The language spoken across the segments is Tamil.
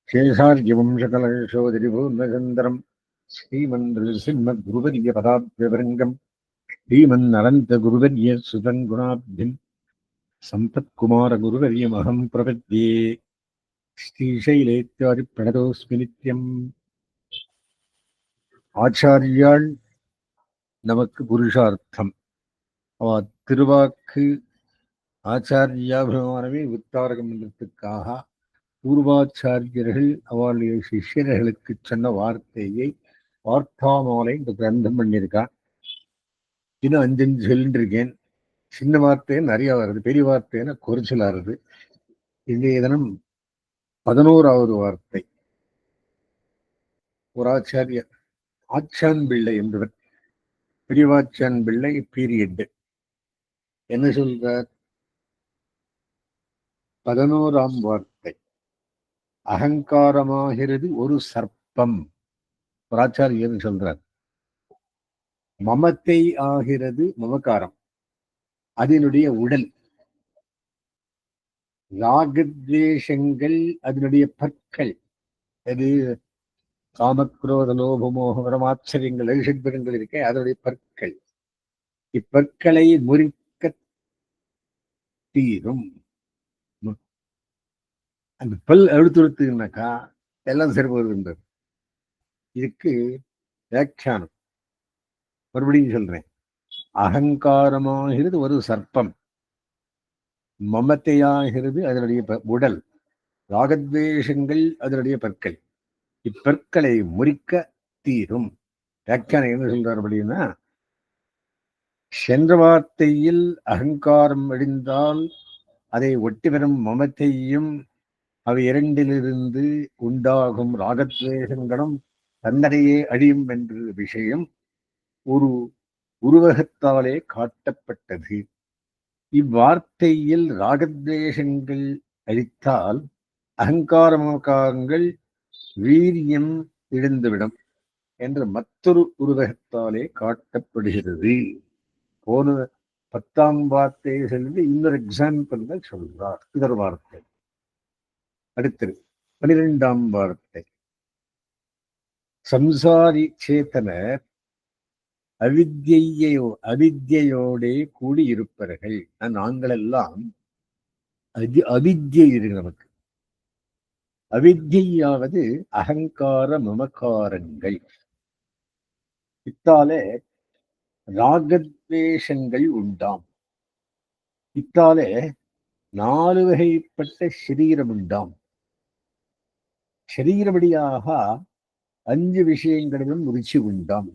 शेषार्यवंशकलशोदरिपूर्णचन्द्रम् श्रीमन्नृसिंहगुरुवर्यपदाभ्यवरङ्गम् श्रीमन्नरन्तगुरुवर्य सुतम् गुणाब्धिम् सम्पत्कुमारगुरुवर्यमहम् प्रपद्ये श्रीशैलेत्यादिप्रणतोऽस्मि नित्यम्. ஆச்சாரியால் நமக்கு புருஷார்த்தம். அவ திருவாக்கு ஆச்சாரியாபிமானமே உத்தாரகம் என்றதுக்காக பூர்வாச்சாரியர்கள் அவளுடைய சிஷ்யர்களுக்கு சொன்ன வார்த்தையை வார்த்தாமாலை இந்த கிரந்தம் பண்ணியிருக்கான். இன்னும் 5 சொல்லிட்டு இருக்கேன். சின்ன வார்த்தை நிறைய வருது, பெரிய வார்த்தைன்னா குறைச்சலா வருது. இன்றைய தினம் 11வது வார்த்தை. ஒரு ஆச்சாரியர் ஆச்சான் பிள்ளை என்பவர், பெரியவாச்சான் பிள்ளை பீரியட் என்ன சொல்றார்? 11ஆம் வார்த்தை. அகங்காரமாகிறது ஒரு சர்ப்பம். ஒரு ஆச்சாரியர் சொல்றார். மமத்தை ஆகிறது மமகாரம், அதனுடைய உடல். ராகத்வேஷங்கள் அதனுடைய பற்கள். அது காமக்ரோத லோபமோக பரமாச்சரியங்கள் ஐஷட்பரங்கள் இருக்க அதனுடைய பற்கள். இப்பற்களை முறிக்க தீரும். அந்த பல் அழுத்துறதுனாக்கா எல்லாம் சிறப்பு. இதுக்கு வியாக்கியானம் மறுபடியும் சொல்றேன். அகங்காரமாகிறது ஒரு சர்ப்பம், மமத்தையாகிறது அதனுடைய உடல், ராகத்வேஷங்கள் அதனுடைய பற்கள். இப்பற்களை முறிக்க தீரும். வியாக்கியானம் என்ன சொல்றார் அப்படின்னா, சென்ற வார்த்தையில் அகங்காரம் அழிந்தால் அதை ஒட்டி வரும் மமத்தையும் அவை இரண்டிலிருந்து உண்டாகும் ராகத்வேஷங்களும் தன்னடையே அழியும் என்ற விஷயம் ஒரு உருவகத்தாலே காட்டப்பட்டது. இவ்வார்த்தையில் ராகத்வேஷங்கள் அழித்தால் அகங்காரமகாரங்கள் வீரியம் இழந்துவிடும் என்ற மற்றொரு உருவகத்தாலே காட்டப்படுகிறது. போன 10ஆம் வார்த்தையை சொல்லி இன்னொரு எக்ஸாம்பிள் சொல்றார். இதொரு வார்த்தை. அடுத்தது 12ஆம் வார்த்தை. சம்சாரி சேத்தனர் அவித்யோடே கூடியிருப்பவர்கள். நாங்கள் எல்லாம் அவித்யை இருக்கு நமக்கு. அவித்யாவது அகங்கார மமகாரங்கள். இத்தாலே ராகத்வேஷங்கள் உண்டாம். இத்தாலே 4 வகைப்பட்ட சரீரம் உண்டாம். சரீரபடியாக 5 விஷயங்களிலும் ருச்சி உண்டாம்.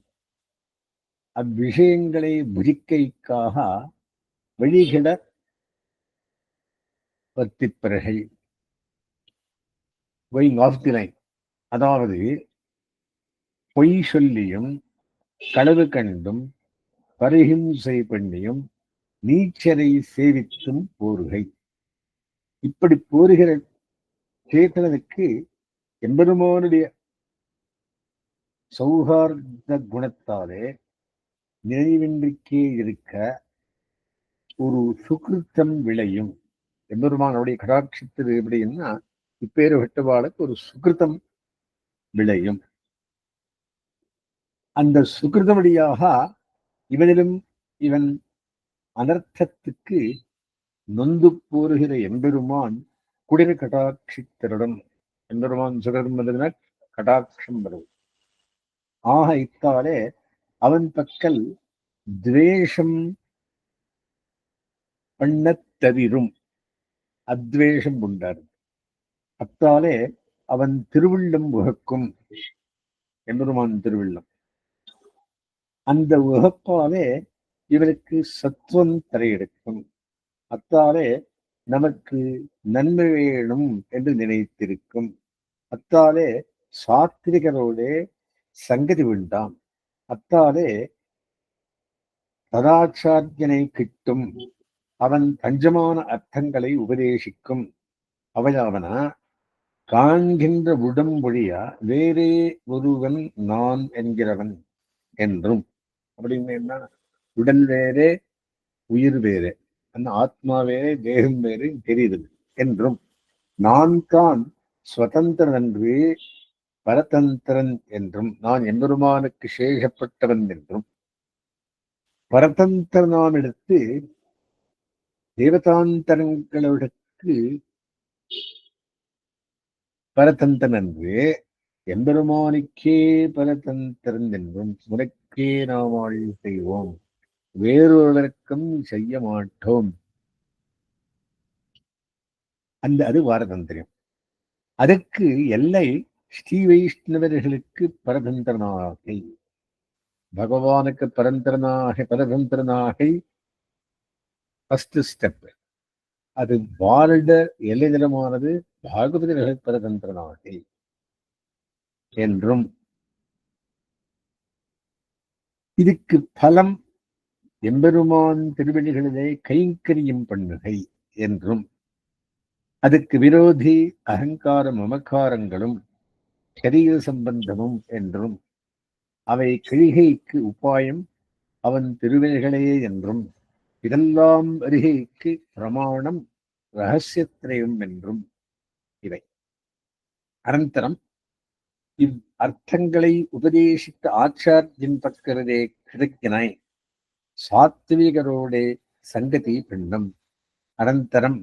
அவ்விஷயங்களை புரிக்கைக்காக வழிகிட வர்த்திப்பர்கள். Going of the line. அதாவது பொய் சொல்லியும் களவு கண்டும் பரிஹிம்சை பண்ணியும் நீச்சரை சேவித்தும் போருகை. இப்படி போருகிற சேத்தனுக்கு எம்பெருமானுடைய சௌஹார்த குணத்தாலே நினைவின்றிக்கே இருக்க ஒரு சுகிருத்தம் விளையும். எம்பெருமானுடைய கடாட்சத்தில் எப்படின்னா, இப்பேறு வெட்டுவாளுக்கு ஒரு சுகிருத்தம் விளையும். அந்த சுகிருதமடியாக இவனிலும் இவன் அனர்த்தத்துக்கு நொந்து போருகிற எம்பெருமான் குடிர கடாட்சித்தருடன். எம்பெருமான் சுகர்மதன கடாட்சம் வரும். ஆக இத்தாலே அவன் பக்கல் துவேஷம் பண்ணத் தவிரும். அத்வேஷம் உண்டாரு. அத்தாலே அவன் திருவிள்ளம் உகக்கும். எம்பெருமான் திருவிள்ளம். அந்த உகப்பாலே இவனுக்கு சத்துவம் தரையெடுக்கும். அத்தாலே நமக்கு நன்மை வேணும் என்று நினைத்திருக்கும். அத்தாலே சாத்திரிகரோடே சங்கதி உண்டாம். அத்தாலே ததாச்சாரியனை கிட்டும். அவன் பஞ்சமான அர்த்தங்களை உபதேசிக்கும். அவையாவன காண்கின்ற உடம்பொழியா வேறே ஒருவன் நான் என்கிறவன் என்றும். அப்படின்னு என்ன? உடல் வேறே உயிர் வேறே, அந்த ஆத்மா வேறே தேகம் வேறே தெரியுது என்றும், நான் தான் சுதந்திரன் என்று பரதந்திரன் என்றும் நான் எம்பெருமானுக்கு சேஷப்பட்டவன் என்றும் பரதந்திரனாம் எடுத்து தேவதாந்தரங்களுக்கு பரதந்திரன் என்று எம்பெருமானுக்கே பரதந்திரன் என்றும் உனக்கே நாம் ஆழ்வு செய்வோம், வேறொருவருக்கும் செய்ய மாட்டோம். அது பாரதந்திரம். அதற்கு எல்லை ஸ்ரீ வைஷ்ணவர்களுக்கு பரதந்திரனாகை, பகவானுக்கு பரதந்திரனாகை ஃபர்ஸ்ட் ஸ்டெப். அது வாழ்ட எல்லை நிலமானது பாகவதர்கள் பரதந்திரனாகை என்றும், இதுக்கு பலம் எம்பெருமான் திருவடிகளிலே கைங்கரியம் பண்ணுகை என்றும், அதுக்கு விரோதி அகங்கார மமக்காரங்களும் சரீர சம்பந்தமும் என்றும், அவை கிழிகைக்கு உபாயம் அவன் திருவினைகளே என்றும், இதெல்லாம் அருகைக்கு பிரமாணம் ரகசியத்திரயம் என்றும் இவை. அனந்தரம் இவ் அர்த்தங்களை உபதேசித்த ஆச்சாரியன் பக்கரதே கிருக்கினாய் சாத்விகரோடே சங்கதி பிண்டம். அனந்தரம்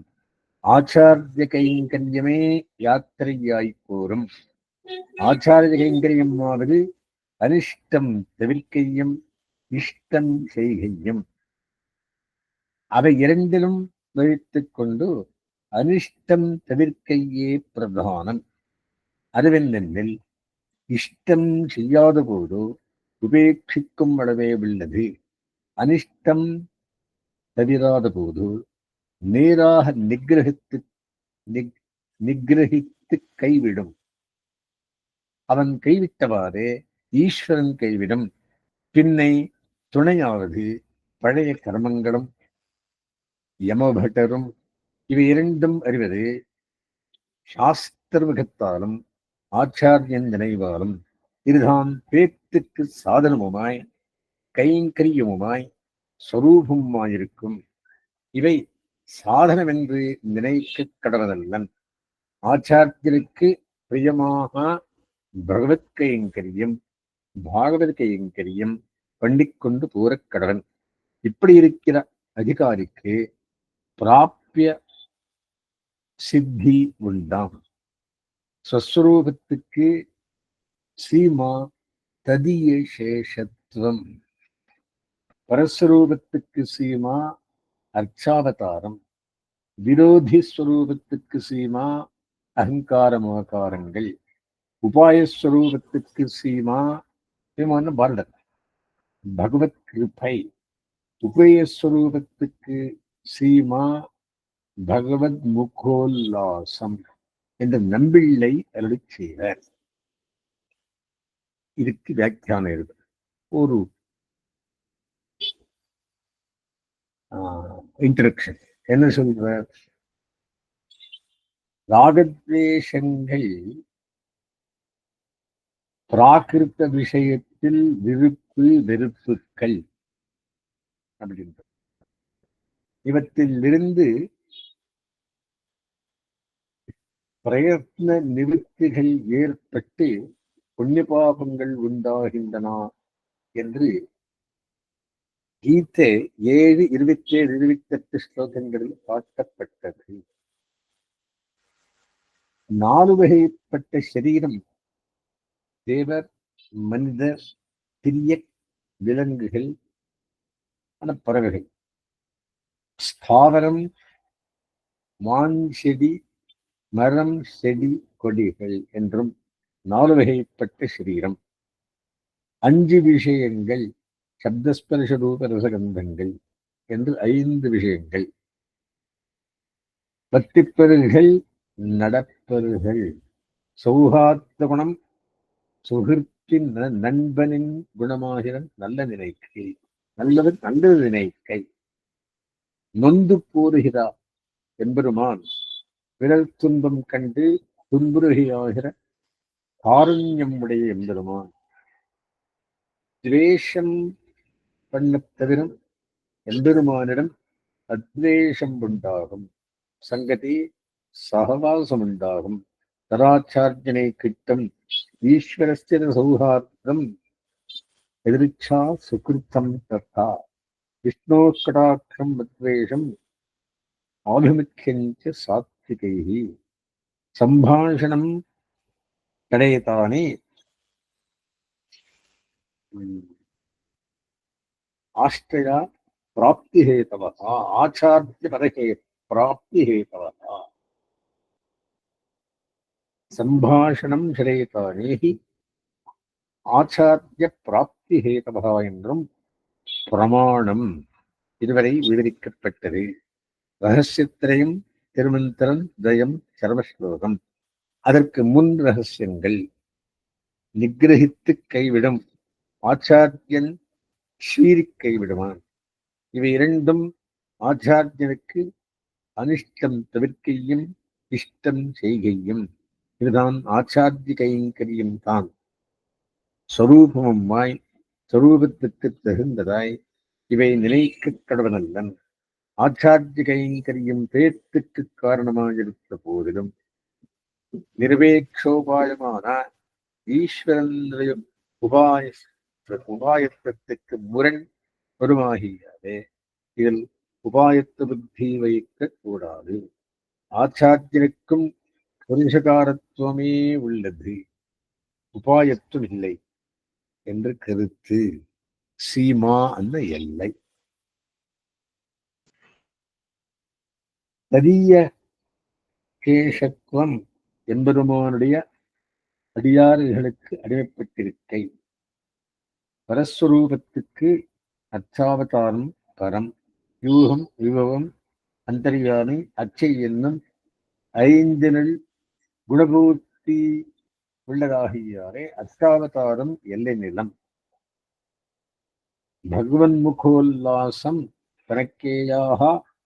ஆச்சாரிய கைங்கரியமே யாத்திரையாய் கூறும். ஆச்சாரிய கைங்கரியமாவது அனிஷ்டம் தவிர்க்கையும் இஷ்டம் செய்கையும். அவை இரண்டிலும் வைத்துக் கொண்டு அனிஷ்டம் தவிர்க்கையே பிரதானம். அதுவென்னெனில் இஷ்டம் செய்யாத போது உபேட்சிக்கும் அளவே உள்ளது, அனிஷ்டம் தவிராத போது நேராக நிகிரகித்து கைவிடும். அவன் கைவிட்டவாறே ஈஸ்வரன் கைவிடும். பின்னை துணையாவது பழைய கர்மங்களும் யமபட்டரும். இவை இரண்டும் அறிவது சாஸ்திரமுகத்தாலும் ஆச்சாரியன் நினைவாலும். இதுதான் பேத்துக்கு சாதனமுமாய் கைங்கரியமுமாய் சொரூபமாயிருக்கும். இவை சாதனமென்று நினைக்க கடவதல்லன். ஆச்சாரியருக்கு பிரியமாக பகவத் கைங்கரியம் பாகவத கைங்கரியம் பண்ணிக்கொண்டு போறக் கடவன். இப்படி இருக்கிற அதிகாரிக்கு பிராபிய சித்தி உண்டாம். ஸ்வஸ்வரூபத்துக்கு சீமா ததிய சேஷத்துவம், பரஸ்வரூபத்துக்கு சீமா அர்ச்சாவதாரம், விரோதி ஸ்வரூபத்துக்கு சீமா அகங்காரமாகாரங்கள், உபாயஸ்வரூபத்துக்கு சீமா சீமான பாரதம் பகவத் கிருபை, உபயஸ்வரூபத்துக்கு சீமா பகவத் முகோல்லாசம் என்ற நம்பிள்ளை அருளி செய்வர். இதுக்கு வியாக்கியானம் எழுது. ஒரு இன்ட்ரடக்ஷன் என்ன சொல்ற? ராகத்வேஷங்கள் பிராகிருத்த விஷயத்தில் விருப்பு வெறுப்புக்கள் அப்படின்ற இவற்றிலிருந்து பிரயத்ன நிவர்த்திகள் ஏற்பட்டு புண்ணிய பாபங்கள் உண்டாகின்றன என்று கீதை 7, 27, 28 ஸ்லோகங்களில் காட்டப்பட்டது. 4 வகைப்பட்ட சரீரம் தேவர், மனிதர், திரிய விலங்குகள், பறவைகள், ஸ்தாவரம், மான், செடி, மரம், செடி, கொடிகள் என்றும் 4 வகைப்பட்ட சரீரம். 5 விஷயங்கள், சப்தஸ்பர்ஷ ரூப ரசகந்தங்கள் என்று 5 விஷயங்கள். பத்திப்பருகள், நடப்பருகள், சௌஹார்த்த குணம், சுகிர்த்தின் நண்பனின் குணமாகிற நல்ல நினைக்கை, நல்லது நினைக்கை, நொந்து போருகிறார் எம்பெருமான் பிறர் துன்பம் கண்டு துன்புறுகையாகிற காருண்யம் உடைய எம்பெருமான், துவேஷம் பண்ண தவிர எம்பெருமானிடம் அத்வேஷம் உண்டாகும், சங்கதி சகவாசம் உண்டாகும், तदाचार्जने कृतं ईश्वरस्य सौहार्दम् यदृच्छा सुकृतं तथा विष्णोः कटाक्षं मद्वेषम् आभिमुख्यं च सात्विकैः सम्भाषणं तडेतानि आश्रय प्राप्तिहेतवः आचार्यपरहे प्राप्तिहेतवः सम्भाषणं ஷரேதானி ஆச்சாரிய பிராப்தி ஹேதவா என்றும் பிரமாணம் இதுவரை விவரிக்கப்பட்டது. ரகசியத்திரையும் திருமந்திரம் தயம் சர்வஸ்லோகம். அதற்கு முன் ரகசியங்கள் நிகிரகித்து கைவிடும் ஆச்சாரியன் ஷீரி கைவிடுவான். இவை இரண்டும் ஆச்சாரியனுக்கு அனிஷ்டம் தவிர்க்கையும் இஷ்டம் செய்கையும். இதுதான் ஆச்சாரிய கைங்கரியம் தான். ஸ்வரூபமாய் ஸ்வரூபத்துக்கு தகுந்ததாய் இவை நிலைக்க கடவனல்லன். ஆச்சாரிய கைங்கரியம் பேத்துக்கு காரணமாயிருந்த போதிலும் நிர்வேட்சோபாயமான ஈஸ்வரனுடைய உபாயத்துக்கு முரண் வருமாகியாதே இதில் உபாயத்து புத்தி வைக்க கூடாது. ஆச்சாரியனுக்கும் புருஷகாரத்துவமே உள்ளது, உபாயத்துவம் இல்லை என்று கருத்து. சீமா அந்த எல்லை. ததிய கேசத்துவம் என்பதுமானுடைய அடியாறுகளுக்கு அடிமைப்பட்டிருக்கை. பரஸ்வரூபத்துக்கு அர்ச்சாவதாரம் பரம், யூகம் விபவம் அந்தர்யாமி அச்சை என்னும் ஐந்தினல் குணபூர்த்தி உள்ளதாகியாரே அர்ச்சாவதாரம் எல்லை நிலம். பகவன் முகோல்லாசம் தனக்கேயாக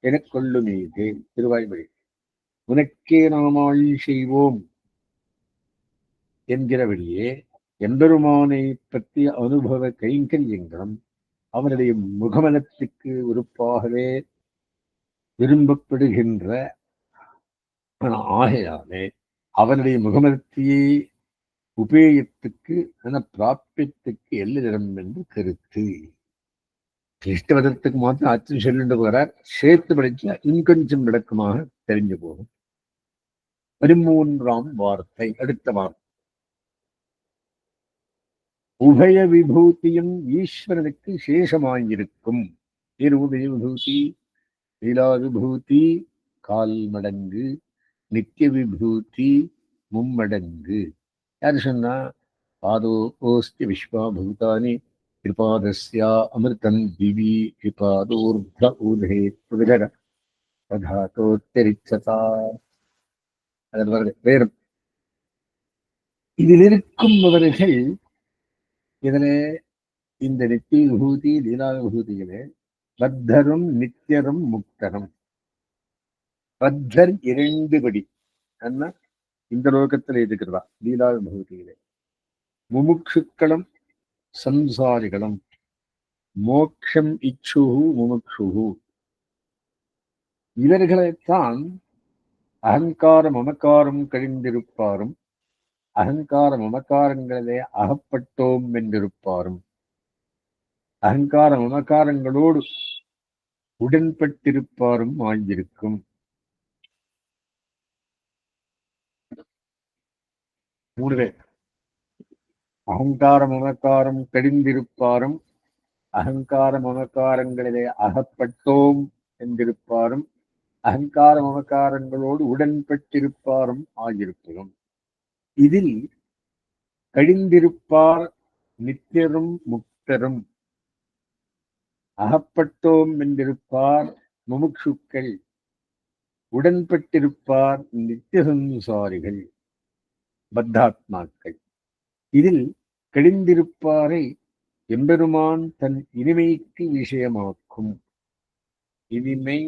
எனக் கொள்ளுமீதே திருவாய்மொழி. உனக்கே நாமாள் செய்வோம் என்கிறவழியே எம்பெருமானை பற்றிய அனுபவ கைங்கரியங்களும் அவனுடைய முகமலத்துக்கு உறுப்பாகவே விரும்பப்படுகின்ற ஆகையாலே அவனுடைய முகமலத்தையே உபேயத்துக்கு பிராபியத்துக்கு எல்லிடம் என்று கருத்து. கிருஷ்ணவதத்துக்கு மாத்திரம் அச்சம் சொல்லிட்டு போகிறார். சேர்த்து படிச்சா இன்னும் விளக்கமாக தெரிஞ்சு போகும். 13ஆம் வார்த்தை, அடுத்த வார்த்தை. உபய விபூதியும் ஈஸ்வரனுக்கு சேஷமாயிருக்கும். உபய விபூதி லீலா விபூதி 4 மடங்கு, நித்திய விபூதி 3 மடங்கு. யாரு சொன்னா? பாதோ ஓஸ்தி விஸ்வாபூதானி கிருபாதஸ்யா அமிர்தம் திவி கிருபாதோர்த ஊதே புகழ ததாதோத்தரிச்சதா. அதன் வேறு இதில் இருக்கும் அவர்கள் இதனே இந்த நித்திய விபூதி லீலா விபூதிகளே பத்தரும் நித்தியரும் முக்தரும். பத்தர் 2 படி என்ன இந்த லோகத்தில் இருக்கிறதா லீலா விபூதிகளே. முமுட்சுக்களும் சம்சாரிகளும். மோக்ஷம் இச்சுகு முமுட்சுகு. இவர்களைத்தான் அகங்கார மமக்காரம் கழிந்திருப்பாரும் அகங்கார மமக்காரங்களிலே அகப்பட்டோம் என்றிருப்பாரும் அகங்கார மமக்காரங்களோடு உடன்பட்டிருப்பாரும் ஆகியிருக்கும். அகங்கார மமக்காரம் கடிந்திருப்பாரும் அகங்கார மமக்காரங்களிலே அகப்பட்டோம் என்றிருப்பாரும் அகங்கார மமக்காரங்களோடு உடன்பட்டிருப்பாரும் ஆகியிருப்பதும். இதில் கடிந்திருப்பார் நித்தியரும் முக்தரும், அகப்பட்டோம் என்றிருப்பார் முமுட்சுக்கள், உடன்பட்டிருப்பார் நித்திய சம்சாரிகள் பத்தாத்மாக்கள். இதில் கடிந்திருப்பாரை எம்பெருமான் தன் இனிமைக்கு விஷயமாக்கும். இனிமை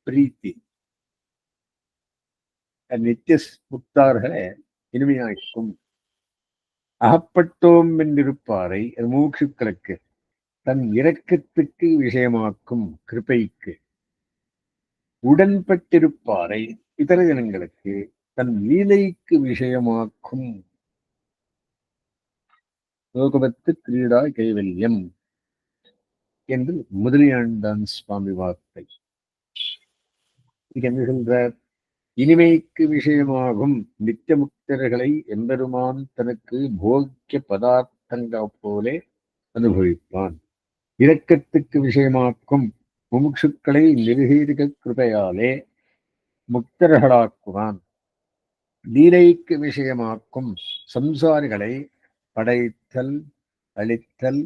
பிரீத்தி நித்திய முக்தார்களை இனிமையாக்கும். அகப்பட்டோம் என்றிருப்பாரை மூக்ஷுக்களுக்கு தன் இரக்கத்துக்கு விஷயமாக்கும் கிருபைக்கு. உடன்பட்டிருப்பாரை இதர ஜனங்களுக்கு தன் லீலைக்கு விஷயமாக்கும் லோகவத்து கிரீடா கைவல்யம் என்று முதலியாண்டான் சுவாமி வார்த்தை. இது என்ன சொல்றார்? இனிமைக்கு விஷயமாகும் நித்திய முக்தர்களை எம்பெருமான் தனக்கு போக்கிய பதார்த்தங்கள் போலே அனுபவிப்பான். இரக்கத்துக்கு விஷயமாக்கும் முமுட்சுக்களை நிர்ஹீரிக கிருபையாலே முக்தர்களாக்குவான். லீலைக்கு விஷயமாக்கும் சம்சாரிகளை படைத்தல், அழித்தல்,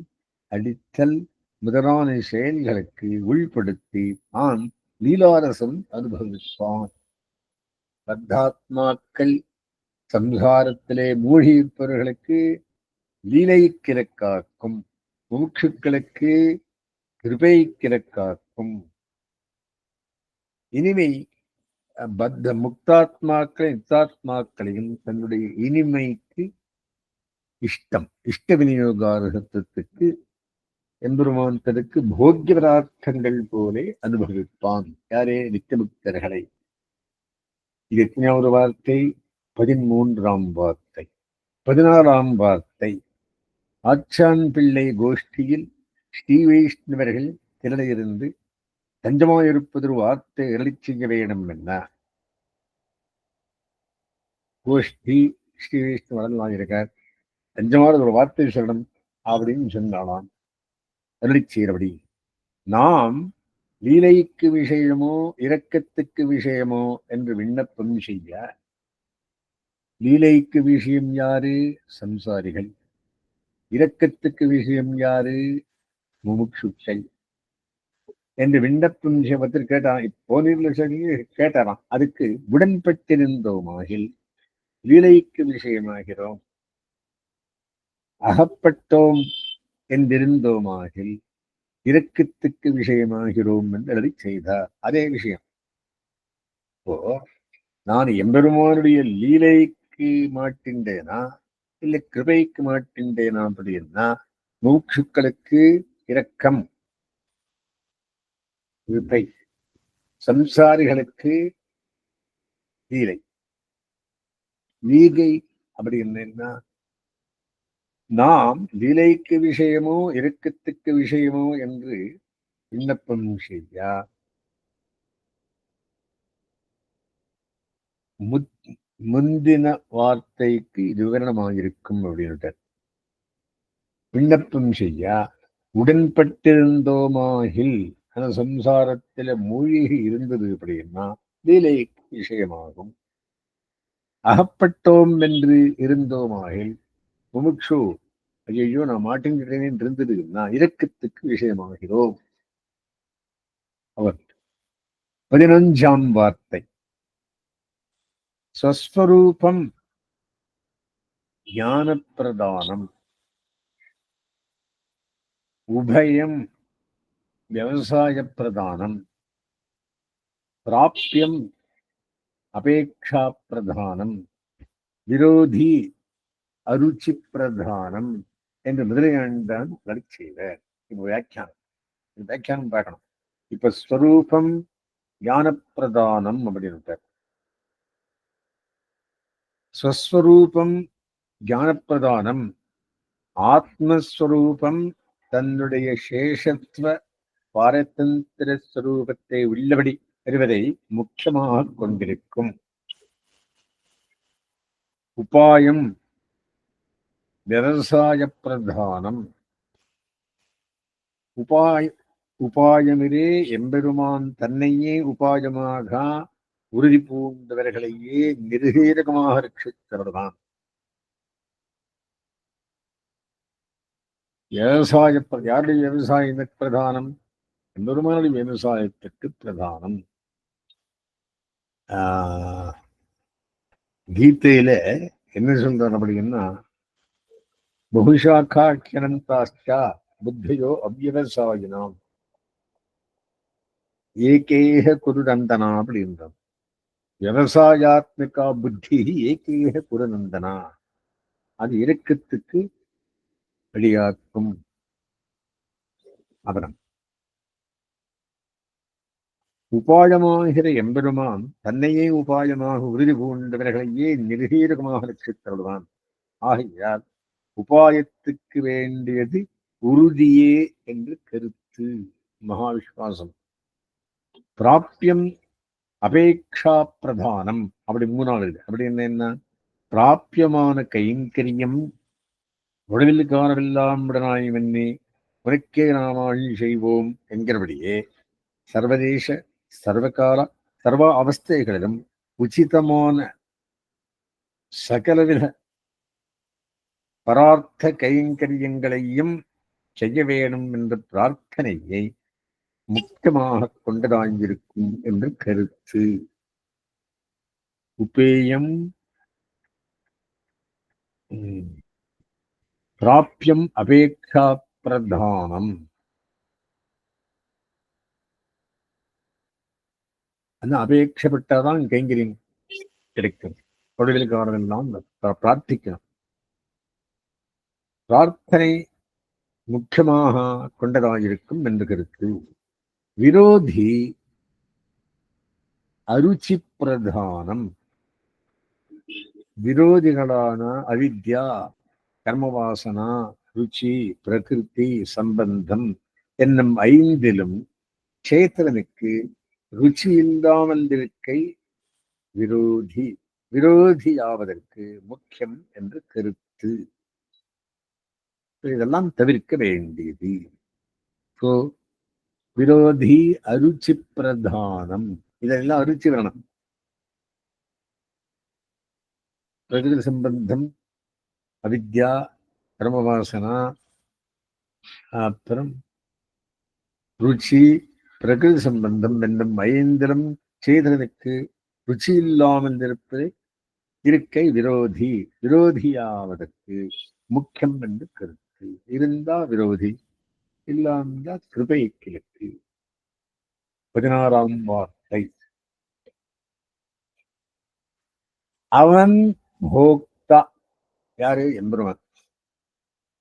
அடித்தல் முதலான செயல்களுக்கு உள்படுத்தி தான் லீலாரசம் அனுபவிப்பான். பத்தாத்மாக்கள் சம்சாரத்திலே மூழ்கியிருப்பவர்களுக்கு லீலை கிழக்காக்கும், முமுட்சுக்களுக்கு கிருபை கிழக்காக்கும். இனிமை பத்த முக்தாத்மாக்களை நித்தாத்மாக்களையும் தன்னுடைய இனிமைக்கு இஷ்ட விநியோகாரகத்துக்கு எம்பெருமான் தனக்கு போக்கிய பதார்த்தங்கள் போலே அனுபவிப்பான். யாரே? நித்தியமுக்தர்களை. இது எத்தனையாவது வார்த்தை? 13ஆம் வார்த்தை. 16ஆம் வார்த்தை. ஆச்சான் பிள்ளை கோஷ்டியில் ஸ்ரீ வைஷ்ணவர்கள் திரளிருந்து தஞ்சமாயிருப்பது வார்த்தை எழி செய்ய வேண்டும் என்ன கோஷ்டி ஸ்ரீ வைஷ்ணவர்கள் வாங்கியிருக்கார். தஞ்சமான ஒரு வார்த்தை சொல்லணும் அப்படின்னு சொன்னாலாம். அருளி செய்கிறபடி நாம் லீலைக்கு விஷயமோ இரக்கத்துக்கு விஷயமோ என்று விண்ணப்பம் செய்ய, லீலைக்கு விஷயம் யாரு? சம்சாரிகள். இரக்கத்துக்கு விஷயம் யாரு? முமுட்சுக்கள் என்று விண்ணப்பம் விஷயத்தில் கேட்டான். இப்போ சொல்லி கேட்டாராம். அதுக்கு உடன்பட்டிருந்தோமாகில் லீலைக்கு விஷயமாகிறோம், அகப்பட்டோம் என்றிருந்தோமாகில் இரக்கத்துக்கு விஷயமாகிறோம் என்று எழுதி செய்தார். அதே விஷயம். இப்போ நான் எம்பெருமானுடைய லீலைக்கு மாட்டின்றேனா இல்லை கிருபைக்கு மாட்டின்றேனா அப்படின்னா மூக்ஷுக்களுக்கு இரக்கம் கிருபை, சம்சாரிகளுக்கு லீலை. லீகை அப்படி என்னன்னா நாம் லீலைக்கு விஷயமோ இரக்கத்துக்கு விஷயமோ என்று விண்ணப்பம் செய்யா முந்தின வார்த்தைக்கு இது விவரணமாயிருக்கும் அப்படின்ட்டு விண்ணப்பம் செய்ய உடன்பட்டிருந்தோமாகில் அந்த சம்சாரத்தில மூழ்கி இருந்தது அப்படின்னா லீலை விஷயமாகும். அகப்பட்டோம் என்று இருந்தோமாகில் முமுட்சு ஐயோ நான் மாட்டின்றேன் இருந்ததுன்னா இரக்கத்துக்கு விஷயமாகிறோம். அவர் 15ஆம் வார்த்தை. ஸ்வஸ்வரூபம் ஞான பிரதானம், உபயம் விவசாய பிரதானம், பிராப்தியம் அபேட்சா பிரதானம், விரோதி அருச்சி பிரதானம் என்று முதலியாண்டான் வழி செய்வார். இப்ப வியாக்கியானம் பார்க்கணும். இப்ப ஸ்வரூபம் ஞான பிரதானம் அப்படின்னு ஸ்வஸ்வரூபம் ஞான பிரதானம், ஆத்மஸ்வரூபம் தன்னுடைய சேஷத்துவ பாரதந்திர ஸ்வரூபத்தை உள்ளபடி அறிவதை முக்கியமாக கொண்டிருக்கும். உபாயம் விவசாய பிரதானம், உபாயமிரே எம்பெருமான் தன்னையே உபாயமாக உறுதி பூண்டவர்களையே நிர்ஹீரகமாக ரட்சித்தவர்தான். விவசாய யாருடைய விவசாய பிரதானம்? எம்பெருமானுடைய விவசாயத்திற்கு பிரதானம். கீதையில என்ன சொல்றார் அப்படின்னா, பகுஷாக்காக்கியனந்தாச்சா புத்தியோ அவ்யவசாயினாம் ஏகேக குருநந்தனா அப்படின்றான். விவசாயாத்மிகா புத்தி ஏகேக குருநந்தனா, அது இரக்கத்துக்கு வழியாக்கும். அப்புறம் உபாயமாகிற எம்பெருமான் தன்னையே உபாயமாக உறுதி பூண்டவர்களையே நிர்ஹீரகமாக ரட்சித்தருள்வான். ஆகையால் உபாயத்துக்கு வேண்டியது உறுதியே என்று கருத்து. மகாவிஸ்வாசம். பிராப்தியம் அபேக்ஷா பிரதானம். அப்படி மூணாவது. அப்படி என்ன? பிராபியமான கைங்கரியம் உடலில் காணவெல்லாம் உடனாய் வெண்ணி உனக்கே நாமாழி செய்வோம் என்கிறபடியே சர்வதேச சர்வகால சர்வ அவஸ்தைகளிலும் உச்சிதமான சகலவித பரார்த்த கைங்கரியங்களையும் செய்ய வேணும் என்ற பிரார்த்தனையை முக்கியமாக கொண்டதாயிருக்கும் என்று கருத்து. உபேயம் பிராபியம் அபேக்ஷா பிரதானம். அந்த அபேட்சப்பட்டாதான் கைங்கரியம் கிடைக்கும். தொழிலுக்காரெல்லாம் பிரார்த்திக்கணும். பிரார்த்தனை முக்கியமாக கொண்டதாயிருக்கும் என்று கருத்து. விரோதி அருச்சி பிரதானம். விரோதிகளான அவித்யா, கர்மவாசனா, ருச்சி, பிரகிருதி, சம்பந்தம் என்னும் ஐந்திலும் சேத்தனுக்கு ருச்சி இல்லாமல் இருக்கை விரோதி. விரோதியாவதற்கு முக்கியம் என்று கருத்து. இதெல்லாம் தவிர்க்க வேண்டியது. விரோதி அருச்சி பிரதானம். இதெல்லாம் அருச்சி வேணும். பிரகிருதி சம்பந்தம், அவித்யா, கர்மவாசனா, அப்புறம் ருச்சி, பிரகிருதி சம்பந்தம் என்னும் ஐந்திலும் சேதனுக்கு ருச்சி இல்லாமல் இருப்பது இருக்கை விரோதி. விரோதியாவதற்கு முக்கியம் என்று கருத்து. இருந்தா விரோதி, இல்லாம கிருபை கிழக்கு. 16ஆம் வார்த்தை. அவன் போக்தா. யாரு? எம்பெருமான்.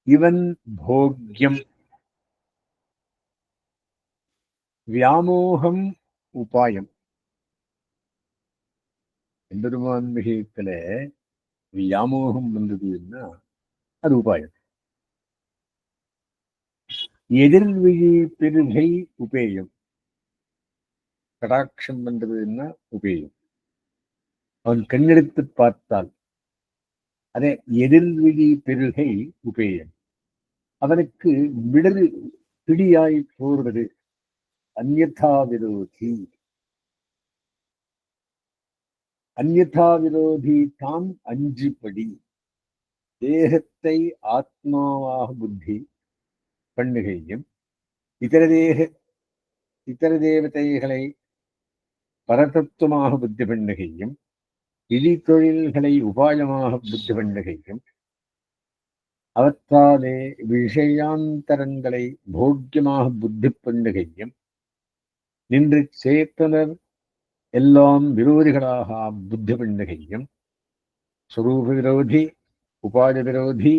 இவன் போக்யம். வியாமோகம் உபாயம். எம்பெருமான் விஷயத்துல வியாமோகம் வந்ததுன்னா அது உபாயம். எதிர்விழி பெருகை உபேயம். கடாட்சம் வந்ததுன்னா உபேயம். அவன் கண்ணெடுத்து பார்த்தால் அதே எதிர்விழி பெருகை உபேயம். அவனுக்கு விடல் பிடியாய் போறது அந்யதா விரோதி. அந்யதா விரோதி தான் அஞ்சுபடி. தேகத்தை ஆத்மாவாக புத்தி பண்ணுகையும் இதர தேவதைகளை பரதத்துவமாக புத்தி பண்ணுகையும் இழி தொழில்களை உபாயமாக புத்தி பண்ணுகையும் அவற்றாலே விஷயாந்தரங்களை போக்கியமாக புத்தி பண்ணுகையும் நின்று சேத்தனர் எல்லாம் விரோதிகளாக புத்தி பண்ணுகையும் ஸ்வரூப விரோதி, உபாய விரோதி,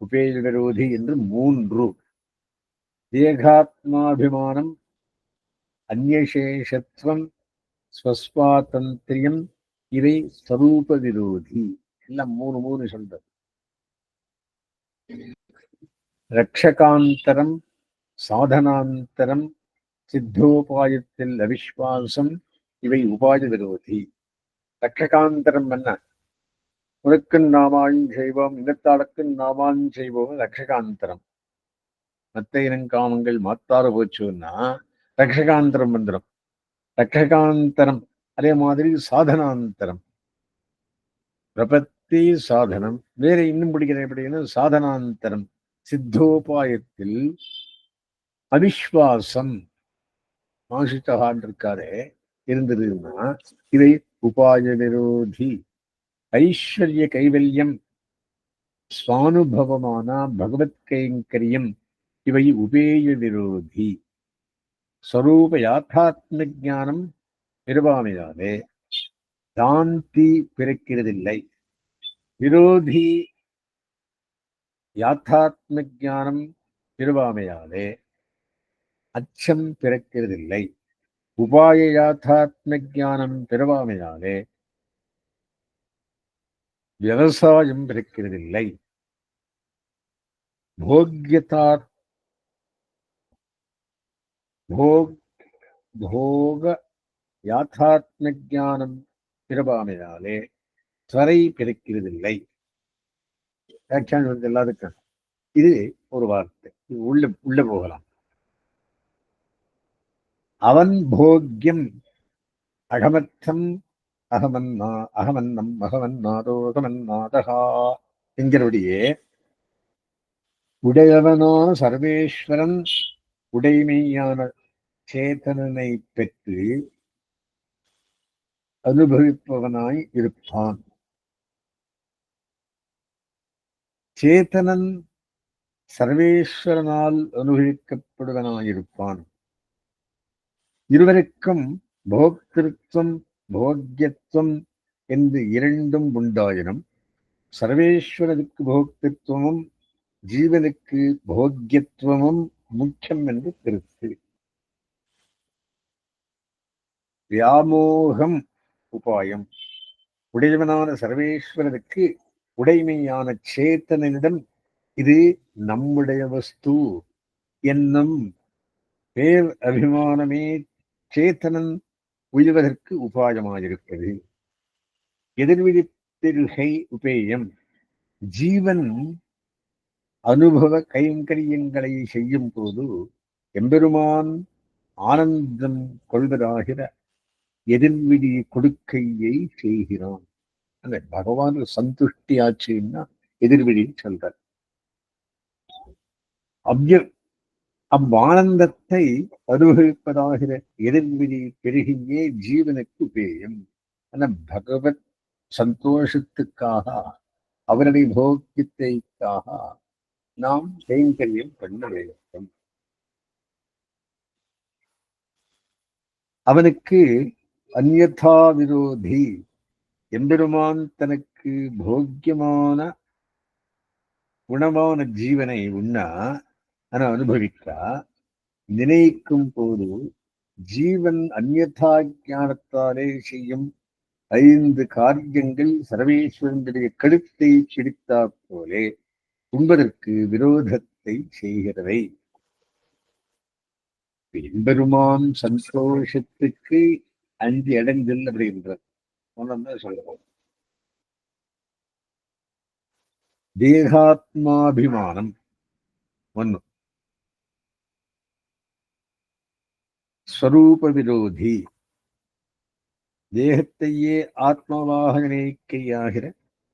உபேய விரோதி என்று 3. தேகாத்மாபிமானம், அந்யசேஷத்துவம், ஸ்வஸ்வாதந்திரியம், இவை ஸ்வரூப விரோதி. எல்லாம் 3 சொல்றது. ரக்ஷகாந்தரம், சாதனாந்தரம், சித்தோபாயத்தில் அவிஸ்வாசம், இவை உபாய விரோதி. ரக்ஷகாந்தரம் என்ன? உனக்கும் நாமாயும் செய்வோம், இனத்தாளுக்கும் நாமாயும் செய்வோம். ரக்ஷகாந்தரம். மத்த இனங்காமங்கள் மாத்தாறு போச்சுன்னா ரக்ஷகாந்தரம் வந்துடும். ரக்ஷகாந்தரம். அதே மாதிரி சாதனாந்தரம். பிரபத்தி சாதனம். வேற இன்னும் பிடிக்கிறேன் எப்படின்னா சாதனாந்தரம். சித்தோபாயத்தில் அவிஸ்வாசம் மாசித்தகான் இருக்காரே இருந்ததுன்னா இவை உபாய விரோதி. ஐஸ்வர்ய கைவல்யம், ஸ்வானுபவமான பகவத் கைங்கரியம், இவை உபேய விரோதி. ஸ்வரூப யாத்தாத்ம ஞானம் நிர்வாமையாலே சாந்தி பிறக்கிறதில்லை. விரோதி யாத்தாத்ம ஞானம் நிர்வாமையாலே அச்சம் பிறக்கிறதில்லை. உபாய யாத்தாத்ம ஞானம் பெறுவாமையாலே விவசாயம் பிறக்கிறதில்லை. போக்யதா போக யாத்தாத்ம ஞானம் பெறுவாமையாலே துறை பிறக்கிறதில்லை. வியாக்கியானம் வந்து எல்லாத்துக்கும் இது ஒரு வார்த்தை. உள்ள போகலாம். அவன் போக்யம் அகமத்தம் அகமன்னம் அகமன்னாதோகமன்னாதகா என்கிறபடியே உடையவனான சர்வேஸ்வரன் உடைமையான சேதனனை பெற்று அனுபவிப்பவனாய் இருப்பான். சேத்தனன் சர்வேஸ்வரனால் அனுபவிக்கப்படுவனாயிருப்பான். இருவருக்கும் போக்திருத்வம் போக்யத்துவம் என்று இரண்டும் உண்டாயினும் சர்வேஸ்வரனுக்கு போக்திருத்துவமும் ஜீவனுக்கு போக்யத்துவமும் முக்கியம் என்று கருத்து. வியாமோகம் உபாயம். உடையவனான சர்வேஸ்வரனுக்கு உடைமையான சேத்தனிடம் இது நம்முடைய வஸ்து என்னும் பேர் அபிமானமே சேத்தனன் உய்வதற்கு உபாயமாயிருக்கிறது. எதிர்விதிப்பெருகை உபேயம். ஜீவன் அனுபவ கைங்கரியங்களை செய்யும் போது எம்பெருமான் ஆனந்தம் கொள்வதாகிற எதிர்விடி கொடுக்கையை செய்கிறான். அந்த பகவான் சந்துஷ்டி ஆச்சுன்னா எதிர்விடி சொல்றார். அவ்வானந்தத்தை அனுபவிப்பதாகிற எதிர்விதி பெருகியே ஜீவனுக்கு உபேயம். ஆனா பகவத் சந்தோஷத்துக்காக அவருடைய போக்கியத்தைக்காக நாம் கைங்கரியம் பண்ண வேண்டும். அவனுக்கு அந்யதா விரோதி. எம்பெருமான் தனக்கு போக்கியமான குணமான ஜீவனை உண்ணா அனுபவிக்க நினைக்கும் போது ஜீவன் அந்யதா ஞானத்தாலே செய்யும் 5 காரியங்கள் சர்வேஸ்வரனுடைய கழுத்தை பிடித்தா போலே உண்பதற்கு விரோதத்தை செய்கிறவை. எம்பெருமான் சந்தோஷத்துக்கு 5 இடங்கள் அப்படின்றார். சொல்லுவோம். தேகாத்மாபிமானம் 1. ஸ்வரூப விரோதி. தேகத்தையே ஆத்மாவாக நினைக்கையாகிற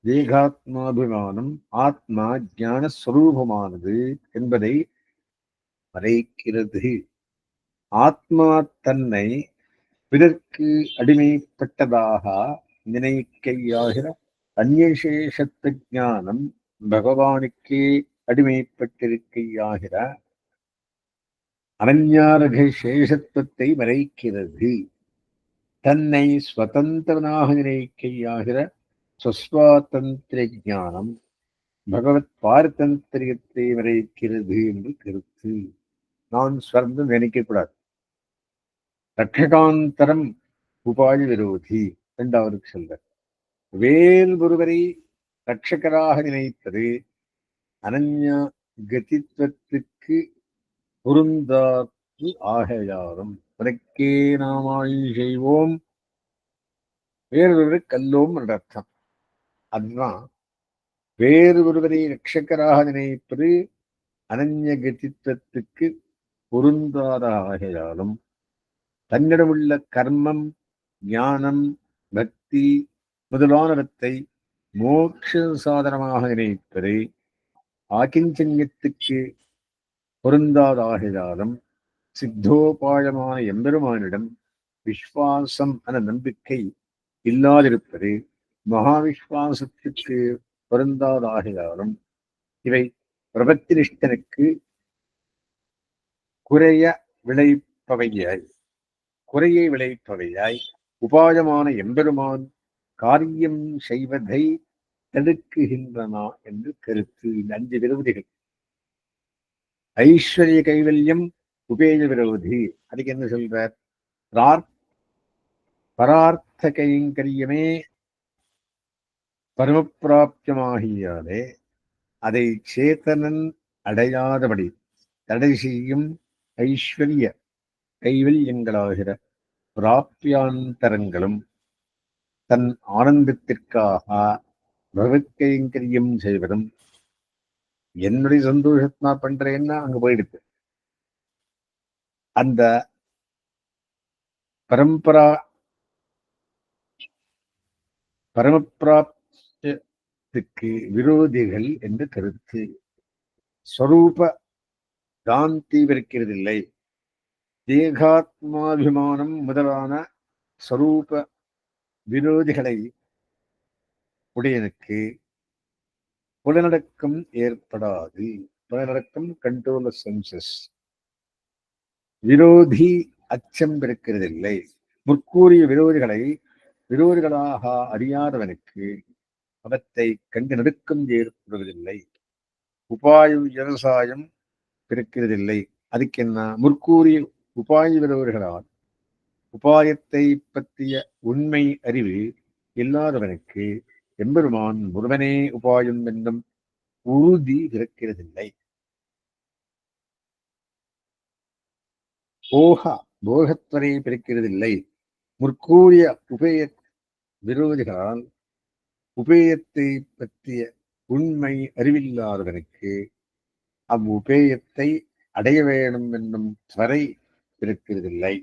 தேகாத்மாபிமானம் ஆத்மா ஞான ஸ்வரூபமானது என்பதை மறைக்கிறது. ஆத்மா தன்னை பிறர்க்கு அடிமைப்பட்டதாக நினைக்கையாகிற அந்நியசேஷத்து ஞானம் பகவானுக்கே அடிமைப்பட்டிருக்கையாகிற அனன்யாரக சேஷத்துவத்தை மறைக்கிறது. தன்னை ஸ்வதந்திரனாக நினைக்கையாகிற ஸ்வஸ்வாதந்திர ஞானம் பகவத் பாரதந்திரியத்தை மறைக்கிறது என்று கருத்து. நான் ஸ்வர்ந்தம் நினைக்கக்கூடாது. ரட்சகாந்தரம் உபாய விரோதி 2வது சொல்ற. வேறு ஒருவரை ரட்சகராக நினைப்பது அனன்ய கதித்வத்துக்கு பொருந்தாது ஆகையாலும் உனக்கே நாமாய் செய்வோம் வேறொருவரை கல்லோம் என்ற அர்த்தம். அதுதான் வேறு ஒருவரை ரட்சகராக நினைப்பது அனன்ய கதித்வத்துக்கு பொருந்தாத ஆகையாலும் தன்னிடமுள்ள கர்மம் ஞானம் பக்தி முதலானவற்றை மோட்ச சாதனமாக நினைப்பது ஆகிஞ்சன்யத்துக்கு பொருந்தாதாகினாலும் சித்தோபாயமான எம்பெருமானிடம் விஸ்வாசம் என நம்பிக்கை இல்லாதிருப்பது மகாவிஸ்வாசத்துக்கு பொருந்தாதாகினாலும் இவை பிரபத்தினிஷ்டனுக்கு குறையை விளைப்பவையாய் உபாயமான எம்பெருமான் காரியம் செய்வதை தடுக்குகின்றன என்று கருத்து. 5 விரோதிகள். ஐஸ்வர்ய கைவல்யம் உபேய விரோதி. அதுக்கு என்ன சொல்றார்? பரார்த்த கைங்கரியமே பரமப்பிராப்தியமாகியாலே அதை சேத்தனன் அடையாதபடி தடை செய்யும் கைவல்யங்களாகிற பிராப்தியாந்தரங்களும் தன் ஆனந்தத்திற்காக பகவத் கைங்கரியம் செய்வதும் என்னுடைய சந்தோஷத்தினா பண்றேன்னா அங்க போயிடுது. அந்த பரமப்பிராப்தியத்துக்கு விரோதிகள் என்று கருத்து. ஸ்வரூப காந்தி இருக்கிறதில்லை. தேகாத்மாபிமானம் முதலான ஸ்வரூப விரோதிகளை உடையனுக்கு புலனடக்கம் ஏற்படாது. புலனடக்கம் கண்ட்ரோல் ஆஃப் சென்சஸ். விரோதி அச்சம் இருக்கிறதில்லை. முற்கூறிய விரோதிகளாக அறியாதவனுக்கு அவத்தை கண்டு நடுக்கம் ஏற்படுவதில்லை. உபாய விவசாயம் இருக்கிறதில்லை. அதுக்கு என்ன? முற்கூறிய உபாய விரோதிகளால் உபாயத்தை பற்றிய உண்மை அறிவு இல்லாதவனுக்கு எம்பெருமான் முருகனே உபாயம் என்னும் உறுதி இருக்கிறதில்லை. போகத்வரை பிறக்கிறதில்லை. முற்கூறிய உபய விரோதிகளால் உபேயத்தை பற்றிய உண்மை அறிவில்லாதவனுக்கு அவ்வுபேயத்தை அடைய வேணும் என்னும் துவரை பிறக்கிறதில்லை.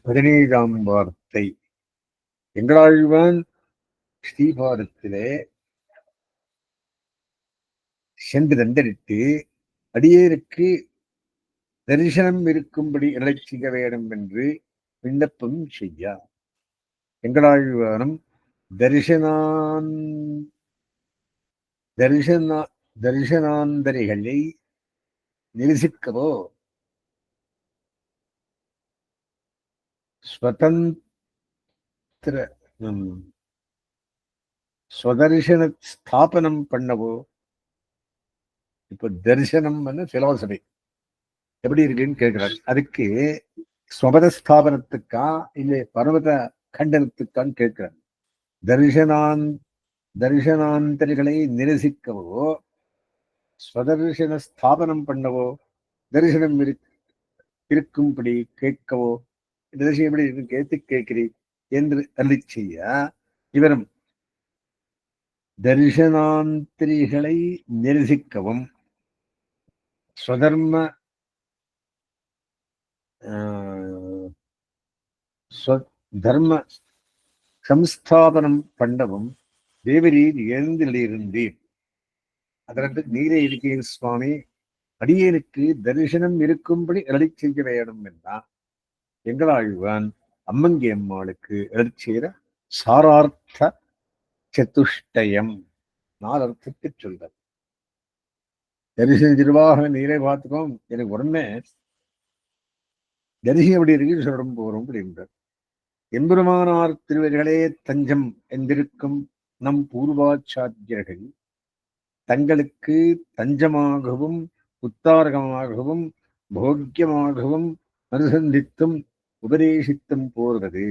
பதினேழாம் வார்த்தை. எங்களாழ்வான் ஸ்ரீபாதத்திலே சென்று தண்டரித்து அடியேருக்கு தரிசனம் இருக்கும்படி எழை செய்ய வேண்டும் என்று விண்ணப்பம் செய்ய எங்களாழ்வானும் தரிசனாந்தரிகளை நிரசிக்கவோ ஸ்வதர்சன ஸ்தாபனம் பண்ணவோ. இப்ப தரிசனம் பிலாசபி எப்படி இருக்குன்னு கேட்கிறார். அதுக்கு ஸ்வபத ஸ்தாபனத்துக்கா இல்லை பர்வத கண்டனத்துக்கான்னு கேட்கிறார். தரிசனாந்தரிகளை நிரசிக்கவோ, ஸ்வதர்சன ஸ்தாபனம் பண்ணவோ, தரிசனம் இருக்கும்படி கேட்கவோ, தரிசனம் எப்படி இருக்கு கேட்கிறீர் என்று அருளி செய்ய இவரும் தரிசனாந்திரிகளை நிரசிக்கவும் ஸ்வதர்ம தர்ம சம்ஸ்தாபனம் பண்ணவும் தேவரீர் எழுந்திருந்தீர். அதற்கு நீரே இருக்கீர் சுவாமி, அடியேனுக்கு தரிசனம் இருக்கும்படி அருளி செய்ய வேண்டும் என்றான். எங்களாழ்வான் அம்மங்கி அம்மாளுக்கு அருளி செய்கிற சாரார்த்த சதுஷ்டயம் 4 அர்த்தத்தை சொல்றார். தரிசன நிர்வாக நீரே பார்த்துக்கோம், எனக்கு உடனே தரிசனம் எப்படி இருக்கு சொல்லும் போறோம் அப்படின்றார். எம்பெருமானார் திருவர்களே தஞ்சம் என்றிருக்கும் நம் பூர்வாச்சாரியர்கள் தங்களுக்கு தஞ்சமாகவும் உத்தாரகமாகவும் போக்கியமாகவும் அனுசந்தித்தும் உபதேசித்தும் போர்வது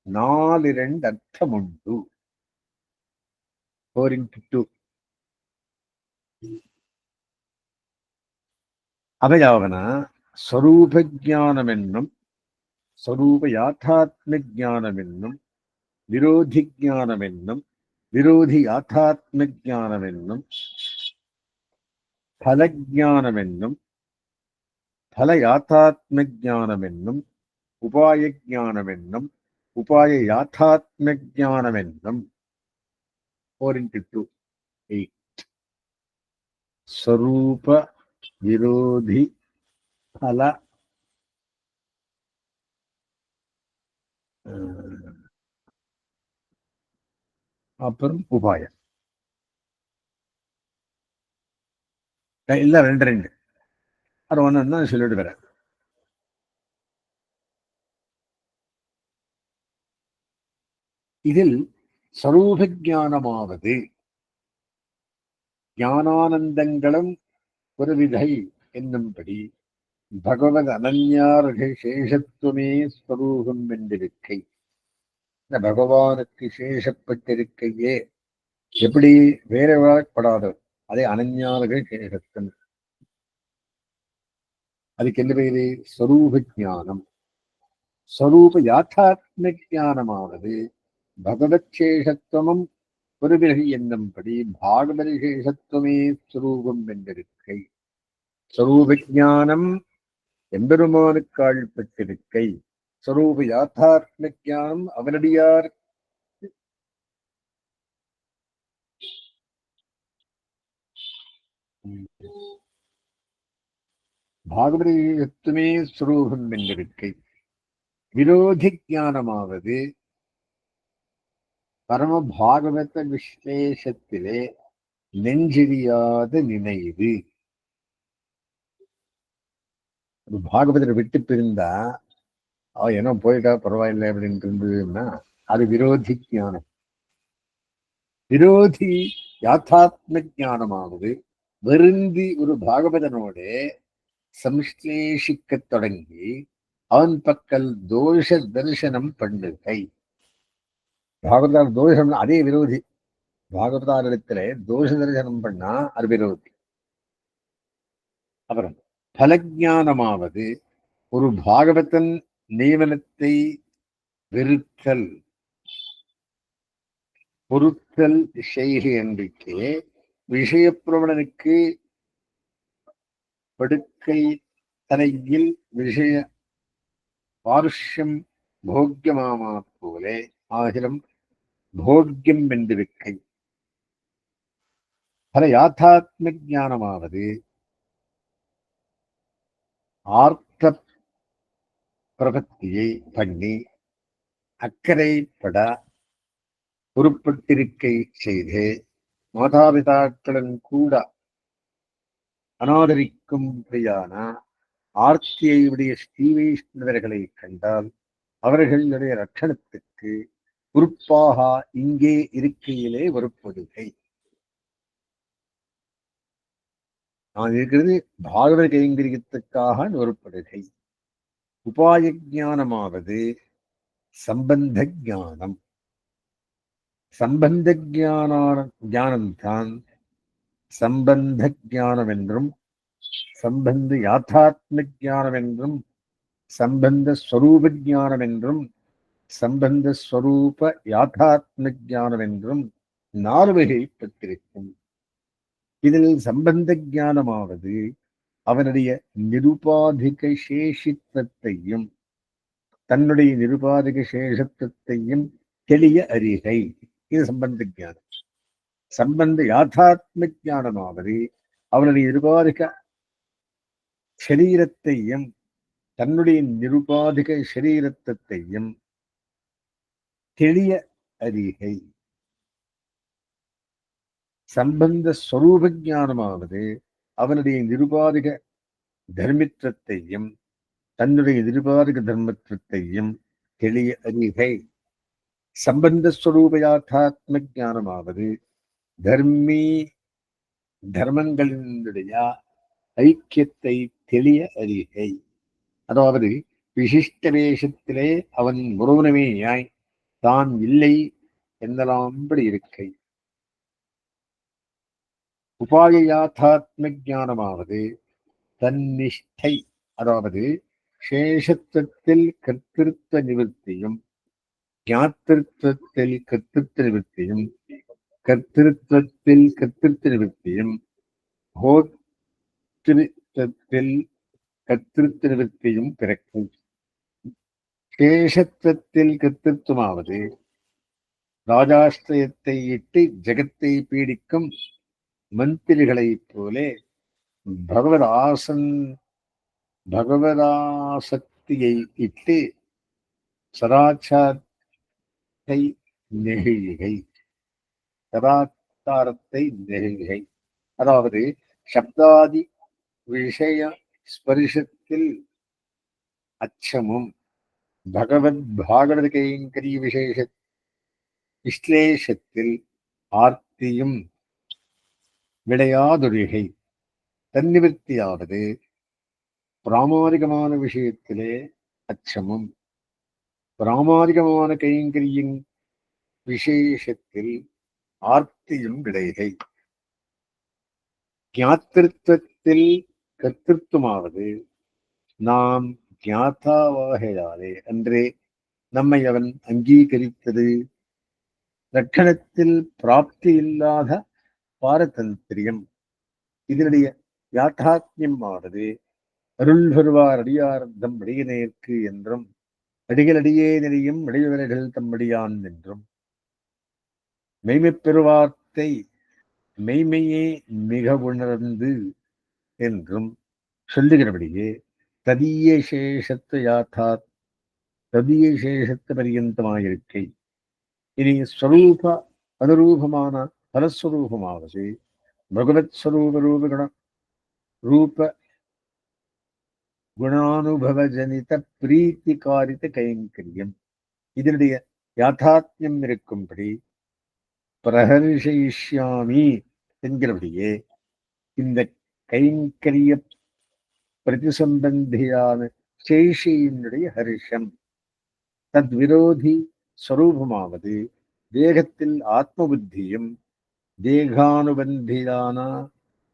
4 அர்த்தம் உண்டு. 4x2 அவையாவன ஸ்வரூப ஜானம் என்னும் ஸ்வரூப யாத்தாத்ம ஜானம் என்னும் விரோதி ஜானம் என்னும் விரோதி யாத்தாத்ம ஜானம் என்னும் பலஜானம் என்னும் பல யாத்தாத்ம ஜானம் என்னும் உபாய ஜானம் என்னும் உபாய யாத்தாத்ம ஜானம் என்னும் 4x2 8 ஸ்வரூப விரோதி பல அப்புறம் உபாயம் இல்ல 2 அது ஒன்னு சொல்லிட்டு வர. இதில் ஸ்வரூப ஞானமாவது ஞானானந்தங்களும் ஒரு விதை என்னும்படி பகவத் அனன்யார்க சேஷத்துவமே ஸ்வரூபம் என்றிருக்கை. இந்த பகவானுக்கு சேஷப்பட்டிருக்கையே எப்படி வேறப்படாதோ அதே அனன்யார்கள் சேஷத்துவம். அதுக்கு என்ன பேரு? ஸ்வரூப ஞானம். ஸ்வரூப யாத்தாத்ம ஞானமானது பகவத் சேஷத்துவமும் ஒரு விலகி என்னும்படி பாகவத சேஷத்துவமே ஸ்வரூபம் என்றிருக்கை. ஸ்வரூப ஞானம் எம்பெருமானுக்காள் பெற்றிருக்கை. ஸ்வரூப யாத்தாத்ம ஞானம் அவனடியார் பாகவத சேஷத்துவமே ஸ்வரூபம் என்றிருக்கை. விரோதி ஞானமாவது பரம பாகவத விஸ்லேஷத்திலே நெஞ்செறியாத நினைவு. ஒரு பாகவதரை விட்டு பிரிந்தா அவ என்ன போயிட்டா பரவாயில்லை அப்படின்னு இருந்ததுன்னா அது விரோதி ஞானம். விரோதி யாத்தாத்ம ஞானமானது வருந்தி ஒரு பாகவதனோட சம்ஸ்லேஷிக்க தொடங்கி அவன் பக்கல் தோஷ தரிசனம் பண்ணுகை. பாகவதார் தோஷம் அதே விரோதி. பாகவதாரிடத்துல தோஷ தரிசனம் பண்ணா அது விரோதி. அப்புறம் பலஜானமாவது ஒரு பாகவதன் நியமனத்தை வெறுத்தல் பொருத்தல் செய்கை என்றே விஷயப்பிரவணனுக்கு படுக்கை தரையில் விஷய பாருஷ்யம் போக்கியமாமா போலே ஆகிலும் போக்கியம் என்றிருக்கை. பல யாத்தாத்ம ஞானமாவது ஆர்த்த பிரபத்தியை பண்ணி அக்கறைப்பட பொறுப்பட்டிருக்கை செய்து மாதாபிதாக்களும் கூட அனாதரிக்கும்படியான ஆர்த்தியை உடைய ஸ்ரீ வைஷ்ணவர்களை கண்டால் அவர்களுடைய ரட்சணத்துக்கு பொறுப்பாக இங்கே இருக்கையிலே ஒருப்படுகை. நான் இருக்கிறது பாகவத கைங்கரியத்துக்காக ஒருப்படுகை. உபாய ஞானமாவது சம்பந்த ஞானம். சம்பந்த ஞானம்தான் சம்பந்த ஞானம் என்றும் சம்பந்த யாத்தாத்ம ஞானம் என்றும் சம்பந்த ஸ்வரூப ஞானம் என்றும் சம்பந்த ஸ்வரூப யாத்தாத்ம ஞானம் என்றும் 4 வகைப்பட்டிருக்கும். இதில் சம்பந்த ஞானமாவது அவனுடைய நிருபாதிக சேஷித்வத்தையும் தன்னுடைய நிருபாதிக சேஷத்துவத்தையும் தெளிய அறிகை. இது சம்பந்த ஞானம். சம்பந்த யாத்தாத்ம ஞானமாவது அவனுடைய நிருபாதிக சரீரத்தையும் தன்னுடைய நிருபாதிக சரீரத்தையும் தெளிய அறிகை. சம்பந்த ஸ்வரூப ஞானமாவது அவனுடைய நிருபாதிக தர்மித்வத்தையும் தன்னுடைய நிருபாதிக தர்மத்வத்தையும் தெளிய அறிகை. சம்பந்த ஸ்வரூப யாத்தாத்ம ஞானமாவது தர்மங்களினுடைய ஐக்கியத்தை தெளிய அறிகை. அதாவது விசிஷ்ட வேஷத்திலே அவன் ஒருவனமேயாய் தான் இல்லை என்னலாம்படி இருக்கை. உபாய யாத்தாத்ம ஞானமாவது தன்னிஷ்டை, அதாவது சேஷத்துவத்தில் கர்த்திருத்த நிவர்த்தியும் ஞாத்திருத்தத்தில் கர்த்திருத்த நிவர்த்தியும் கர்த்திருத்தத்தில் கர்த்திருத்த நிவர்த்தியும் ஹோத்திருத்தத்தில் கர்த்திருத்த நிவர்த்தியும் பிறக்கும். சேஷத்துவத்தில் கர்த்திருவமாவது ராஜாஸ்திரயத்தை இட்டு ஜெகத்தை பீடிக்கும் மந்திரிகளைப் போலே பகவதாசக்தியை இட்டு சராச்சாரத்தை நெகிழ்கை. சராச்சாரத்தை நெகிழ்கை அதாவது சப்தாதி விஷய ஸ்பரிசத்தில் அச்சமும் பாகவத கைங்கரிய விசேஷ விஸ்லேஷத்தில் ஆர்த்தியும் விடையாதொழிகை. தன்னிவர்த்தியாவது பிராமாணிகமான விஷயத்திலே அச்சமும், பிராமாணிகமான கைங்கரியின் விசேஷத்தில் ஆர்த்தியும் விடைகை. ஞாத்திருத்தத்தில் கர்த்திருவமாவது நாம் ஞாதாவாகையாலே அன்றே நம்மை அவன் அங்கீகரித்தது. லட்சணத்தில் பிராப்தி இல்லாத பாரதந்திரியம். இதனுடைய யாத்தாத்மியம் ஆனது அருள் வருவார் அடியார்தம் அடியனேற்கு என்றும் அடிகளடியே நெறியும் இடையவர்கள் தம்மடியான் என்றும் மெய்மைப் பெருவார்த்தை மெய்மையே மிக உணர்ந்து என்றும் சொல்லுகிறபடியே ததிய சேஷத்து யாத்தாத் ததிய சேஷத்து பரியந்தமாயிருக்கை. இனி ஸ்வரூப அனுரூபமான பலஸ்வரூபமாவது பகவத் ஸ்வரூப ரூப குணானுபவ ஜனித பிரீத்தி காரித கைங்கரியம். இதனுடைய யாத்தாத்மியம் இருக்கும்படி பிரஹர்ஷயிஷ்யாமி என்கிறபடியே இந்த கைங்கரிய பிரதிசம்பந்தியான சேஷியினுடைய ஹர்ஷம் தத் விரோதி ஸ்வரூபமாவது தேகத்தில் ஆத்ம புத்தியும் தேகானுபந்தியான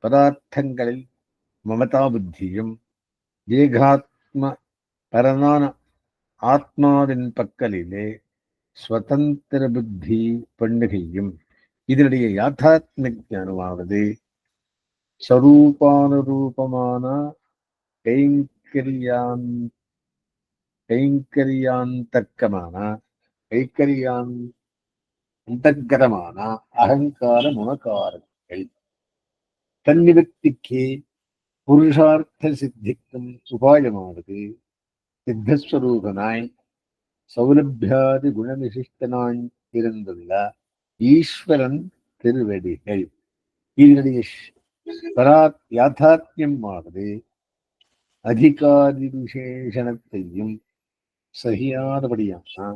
பதார்த்தங்களில் மமதா புத்தியும் தேகாத்ம பரனான ஆத்மாவின் பக்கலிலே ஸ்வதந்திர புத்தி பண்ணுகையும். இதனுடைய யாத்தாத்மிக ஞானமாவது ஸ்வரூபானுரூபமான கைங்கரியாந்தர்க்கமான அந்தர்கதமான அகங்கார மமகாரங்கள் தன்னிவர்த்திக்கே புருஷார்த்த சித்திக்கும் உபாயமானது சித்தஸ்வரூபனாய் சௌலபியாதி குணவிசிஷ்டனாய் இருந்துள்ள ஈஸ்வரன் திருவடிகள். இதனுடைய யாத்தாத்மியம் ஆனது அதிகாரி விசேஷணத்தையும் சகியாதபடியான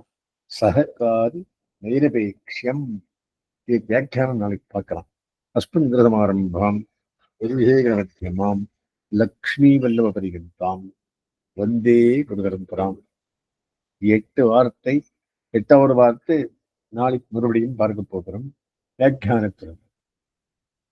சககாரி நைரபேக்ஷம். வியாக்கியானம் நாளைக்கு பார்க்கலாம். அஸ்மின் கிரதமாரம்பாம் விவேகமத்தியமாம் லக்ஷ்மி வல்லவ பரிகந்தாம் வந்தே குருபரம்பராம். 8வது வார்த்தை நாளைக்கு மறுபடியும் பார்க்க போகிறோம் வியாக்கியானத்தில்.